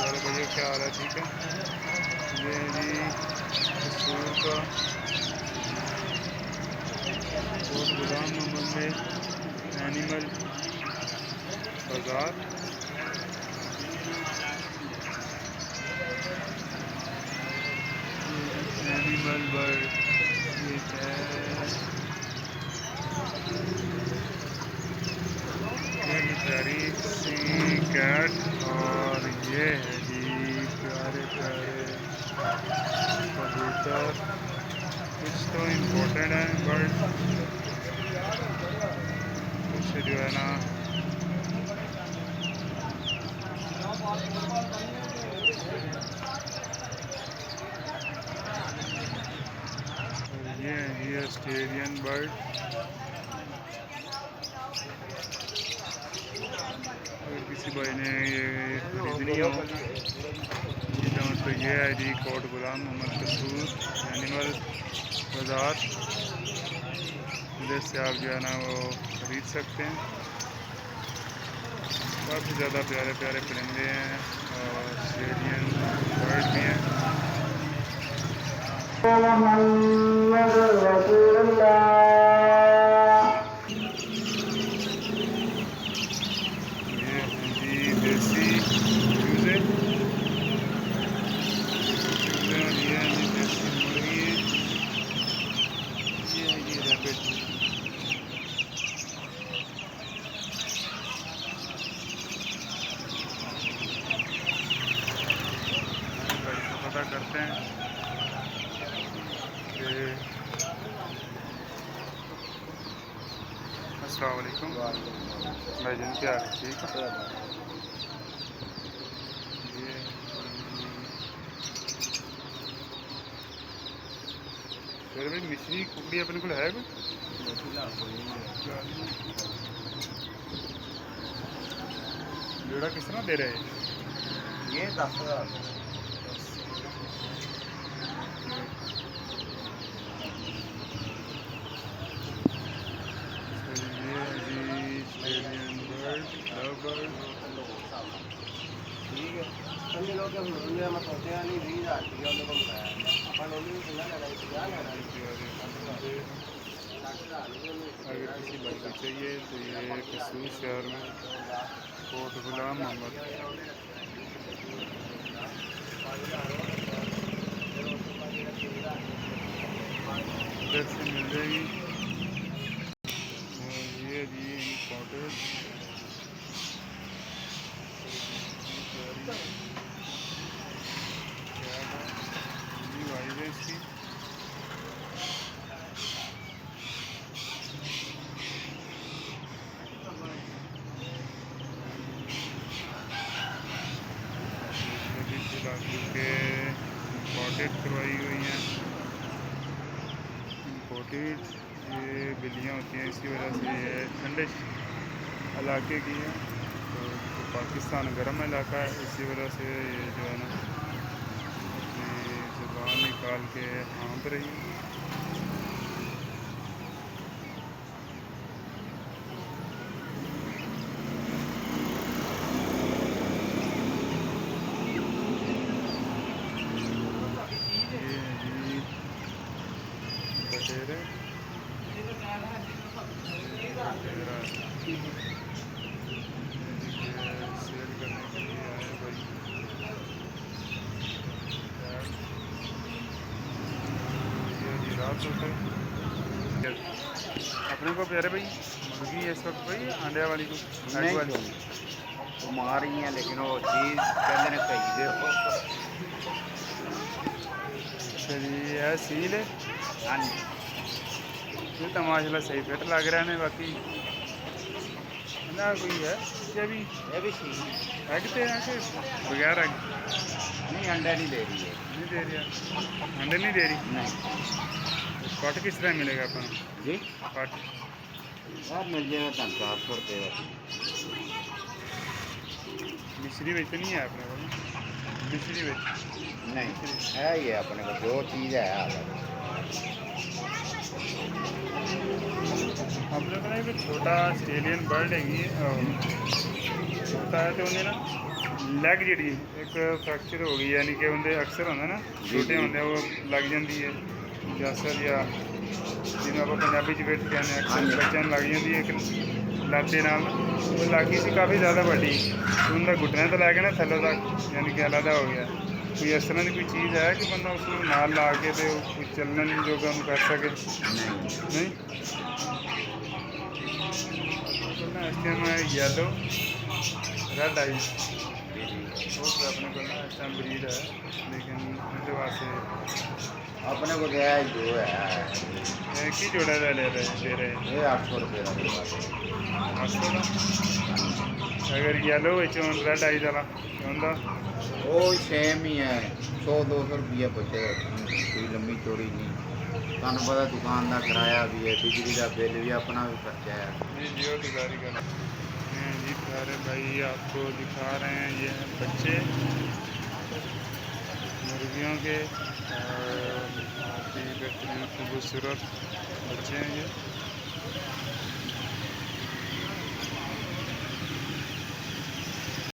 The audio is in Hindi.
सारे भैया क्या हाल है? ठीक है। ये जी कसूर का कोट गुलाम मोहम्मद में एनिमल बाज़ार। एनिमल वर्ल्ड ये क्या है? ये जी प्यारी सी कैट और ये है जी प्यारे प्यारे कबूतर। कुछ तो इम्पोर्टेंट है बर्ड, कुछ जो है ना ये है जी ऑस्ट्रेलियन बर्ड। अगर किसी भाई ने ये खरीदनी हो तो ये है जी कोट गुलाम मोहम्मद कसूर एनिमल बाज़ार। इधर से आप जो है ना वो खरीद सकते हैं। काफ़ी ज़्यादा प्यारे प्यारे परिंदे हैं और ऑस्ट्रेलियन बर्ड भी हैं। ये हैं जी देसी चूज़े और ये है जी देसी मुर्गी। ये है जी रैबिट। भाई से पता करते हैं कि अस्सलाम वालेकुम भाईजान, क्या हाल है? ठीक है। ये फिर भाई मिश्री कुकड़ी अपने को है कोई? जोड़ा किस तरह दे रहे हैं? ये 10,000। ये है जी ऑस्ट्रेलियन बर्ड, लव बर्ड। ठीक है, समझ लो कि हम मत होते हैं नहीं 20,000 रुपया उन्होंने को बताया अपन उन्होंने कितना लगा 50 लगा। अगर किसी भाई को चाहिए तो ये कसूर शहर में कोट गुलाम मोहम्मद इधर से मिल जाएगी। और ये जी इम्पोर्टेड वाइज है इसकी। के इम्पोर्टेड करवाई हुई हैं। इम्पोर्टेड ये बिल्लियाँ होती हैं, इसी वजह से ये ठंडे इलाके की हैं। तो पाकिस्तान गर्म इलाका है, इसी वजह से ये जो है ना अपनी ज़ुबान निकाल के हाँफ रही है। ये जी बटेरे सेल करने के लिए आए भाई। ये जी रात होते अपने को प्यारे भाई मुर्गी है इस वक्त भाई अंडे वाली को नहीं वाली। तो मार रही हैं लेकिन वो चीज़ कहते हैं कही दे। अच्छा जी ये सील है। हाँ ये तो माशाल्लाह सही फिट लग रहा है बाकी ना कोई है ये भी सी एग पे है कि बगैर एग? नहीं अंडा नहीं दे रही है। नहीं दे रही, अंडे नहीं दे रही। नहीं कट किस तरह मिलेगा अपन जी कट? यार मिल जाएगा 400 रुपये का। मिश्री बेच नहीं है अपने को? मिश्री बेच नहीं है ये अपने को जो चीज़ है अपने को ना एक छोटा ऑस्ट्रेलियन बर्ड है, छोटा है तो उन्हें ना ਲੈਗ ਜਿਹੜੀ ਇੱਕ ਫ੍ਰੈਕਚਰ ਹੋ ਗਈ, ਯਾਨੀ ਕਿ ਉਹਦੇ ਅਕਸਰ ਹੁੰਦਾ ਨਾ ਛੋਟੇ ਹੁੰਦੇ ਉਹ ਲੱਗ ਜਾਂਦੀ ਹੈ ਜਸਰ, ਜਾਂ ਜਿਹਨੂੰ ਆਪਾਂ ਪੰਜਾਬੀ 'ਚ ਵੇਟ ਕਹਿੰਦੇ ਹਾਂ, ਅਕਸਰ ਬੱਚਿਆਂ ਨੂੰ ਲੱਗ ਜਾਂਦੀ ਹੈ ਇੱਕ ਲੱਤ ਦੇ ਨਾਲ। ਉਹ ਲੱਗ ਗਈ ਸੀ ਕਾਫੀ ਜ਼ਿਆਦਾ ਵੱਡੀ, ਉਹਦਾ ਘੁੱਟਣੇ ਤੋਂ ਲੈ ਕੇ ਨਾ ਥੱਲੇ ਤੱਕ ਯਾਨੀ ਕਿ ਅਲੱਗਾ ਹੋ ਗਿਆ। ਕੋਈ ਇਸ ਤਰ੍ਹਾਂ ਦੀ ਕੋਈ ਚੀਜ਼ ਹੈ ਕਿ ਬੰਦਾ ਉਸ ਨੂੰ ਨਾਲ ਲਾ ਕੇ ਤੇ ਉਹ ਕੋਈ ਚੱਲਣ ਜੋਗਾ ਨੂੰ ਕਰ ਸਕੇ? ਨਹੀਂ। ਪਹਿਲਾਂ ਇਸ ਟਾਈਮ ਯੈਲੋ ਰੈਡ ਆਈ ਉਹ अपने को ना इस टाइम ब्रीड है, लेकिन उनके वास्ते अपने को गया है जो है की जोड़ा ले रहे दे रहे हैं ये 800 रुपये का 800 का। अगर येलो रेड आई वाला होंदा वो सेम ही है, 100-200 रुपये बचेगा, कोई लंबी चौड़ी नहीं। तुम पता दुकान का किराया भी है, बिजली का बिल भी, अपना भी खर्चा है। जी जी वो गुजारी कर जी प्यारे भाई, आपको दिखा रहे हैं ये हैं बच्चे मुर्गियों के, और काफ़ी बेहतरीन खूबसूरत बच्चे हैं ये।